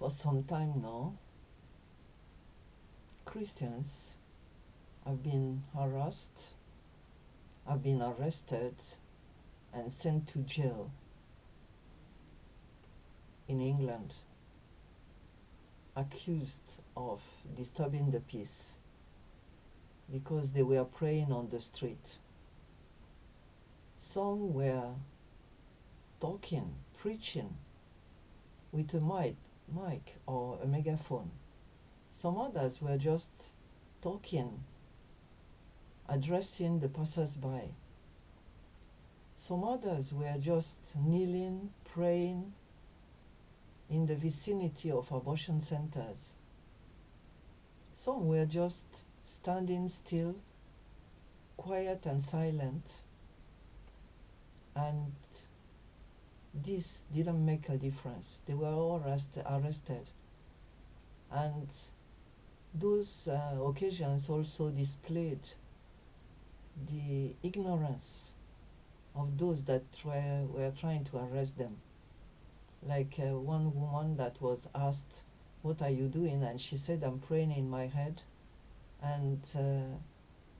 For some time now, Christians have been harassed, have been arrested, and sent to jail in England, accused of disturbing the peace because they were praying on the street. Some were talking, preaching with a mic or a megaphone. Some others were just talking, addressing the passers-by. Some others were just kneeling, praying in the vicinity of abortion centers. Some were just standing still, quiet and silent, and this didn't make a difference. They were all arrested. And those occasions also displayed the ignorance of those that were trying to arrest them. Like one woman that was asked, "What are you doing?" And she said, "I'm praying in my head." And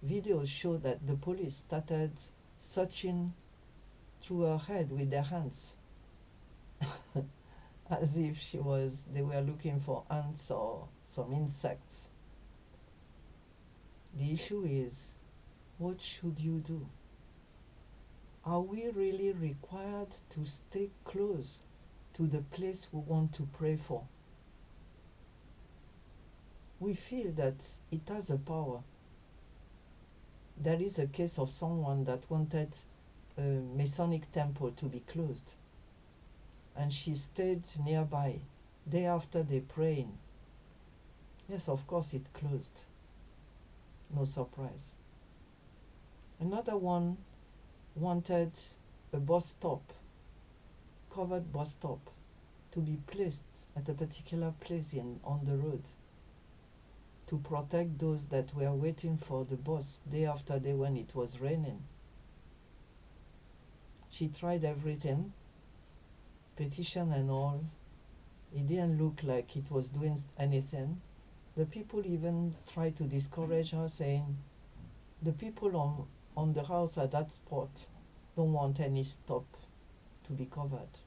videos show that the police started searching through her head with their hands as if they were looking for ants or some insects. The issue is, what should you do? Are we really required to stay close to the place we want to pray for? We feel that it has a power. There is a case of someone that wanted a Masonic temple to be closed, and she stayed nearby day after day praying. Yes, of course it closed. No surprise. Another one wanted a bus stop, covered bus stop, to be placed at a particular place on the road to protect those that were waiting for the bus day after day when it was raining. She tried everything, petition and all. It didn't look like it was doing anything. The people even tried to discourage her, saying, "The people on the house at that spot don't want any stop to be covered."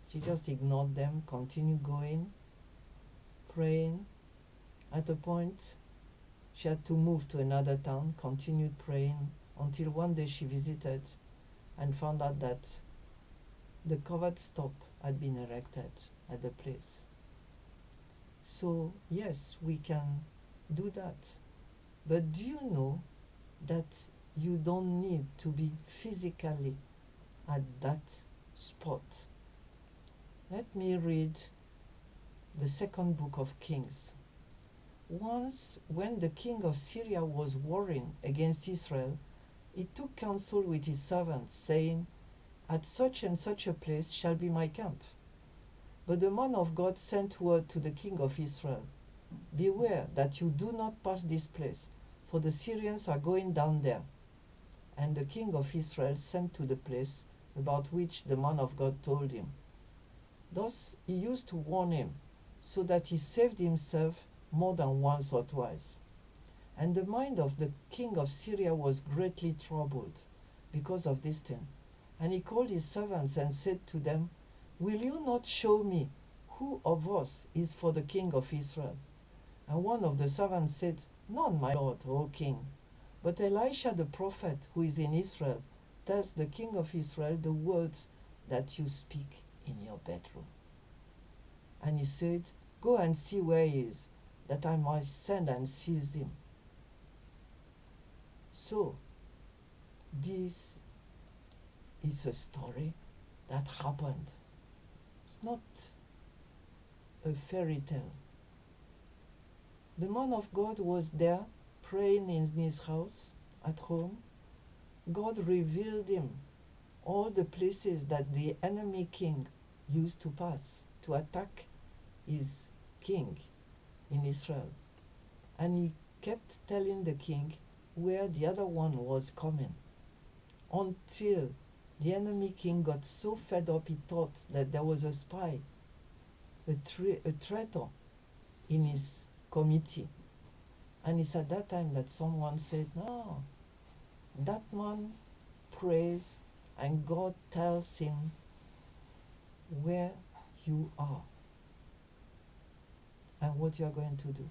She just ignored them, continued going, praying. At a point, she had to move to another town, continued praying, until one day she visited and found out that the covered stop had been erected at the place. So, yes, we can do that. But do you know that you don't need to be physically at that spot? Let me read the second book of Kings. Once, when the king of Syria was warring against Israel, he took counsel with his servants, saying, "At such and such a place shall be my camp." But the man of God sent word to the king of Israel, "Beware that you do not pass this place, for the Syrians are going down there." And the king of Israel sent to the place about which the man of God told him. Thus he used to warn him, so that he saved himself more than once or twice. And the mind of the king of Syria was greatly troubled because of this thing. And he called his servants and said to them, "Will you not show me who of us is for the king of Israel?" And one of the servants said, "None, my lord, O king. But Elisha the prophet, who is in Israel, tells the king of Israel the words that you speak in your bedroom." And he said, "Go and see where he is, that I might send and seize him." So, this is a story that happened. It's not a fairy tale. The man of God was there praying in his house at home. God revealed him all the places that the enemy king used to pass to attack his king in Israel. And he kept telling the king where the other one was coming, until the enemy king got so fed up he thought that there was a spy a traitor in his committee. And it's at that time that someone said, no, that man prays and God tells him where you are and what you are going to do.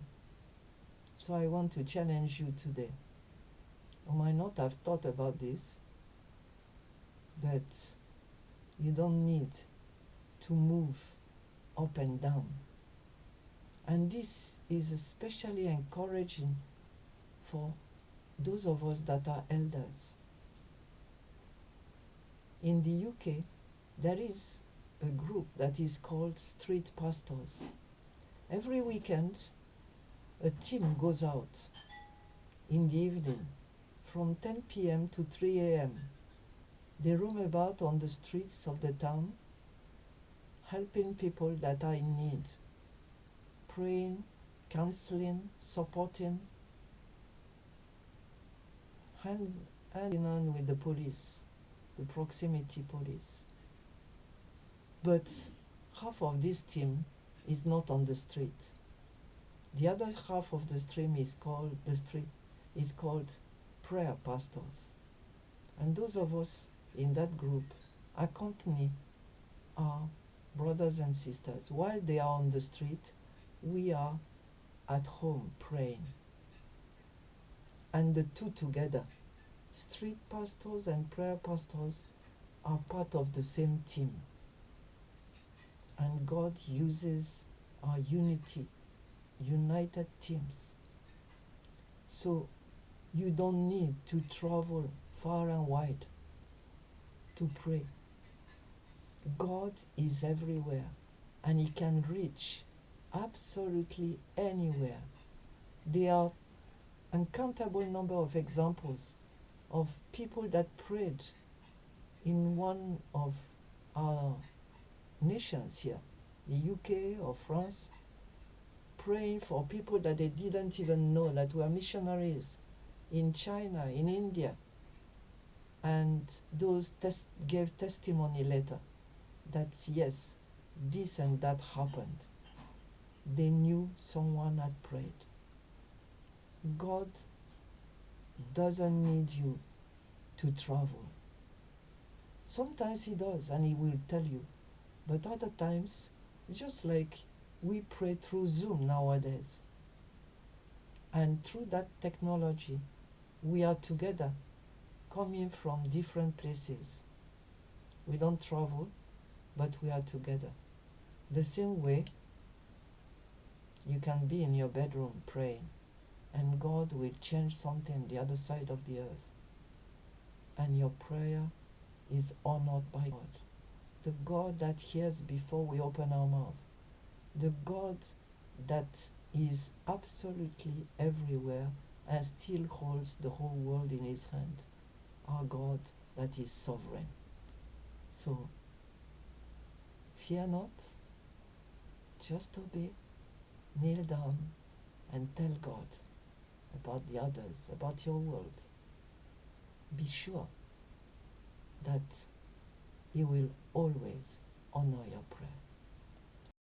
So I want to challenge you today. You might not have thought about this, but you don't need to move up and down. And this is especially encouraging for those of us that are elders. In the UK, there is a group that is called street pastors. Every weekend, a team goes out in the evening from 10 p.m. to 3 a.m. They roam about on the streets of the town, helping people that are in need, praying, counseling, supporting, hand in hand with the police, the proximity police. But half of this team is not on the street. The other half of the stream is called prayer pastors. And those of us in that group accompany our brothers and sisters. While they are on the street, we are at home praying. And the two together, street pastors and prayer pastors, are part of the same team. And God uses our united teams. So you don't need to travel far and wide to pray. God is everywhere and He can reach absolutely anywhere. There are uncountable number of examples of people that prayed in one of our nations here, the UK or France, praying for people that they didn't even know that were missionaries in China, in India, and those gave testimony later that yes, this and that happened. They knew someone had prayed. God doesn't need you to travel. Sometimes He does, and He will tell you. But other times, just like we pray through Zoom nowadays. And through that technology, we are together, coming from different places. We don't travel, but we are together. The same way, you can be in your bedroom praying, and God will change something the other side of the earth. And your prayer is honored by God. The God that hears before we open our mouth. The God that is absolutely everywhere and still holds the whole world in His hand. Our God that is sovereign. So, fear not, just obey, kneel down and tell God about the others, about your world. Be sure that He will always honor your prayer.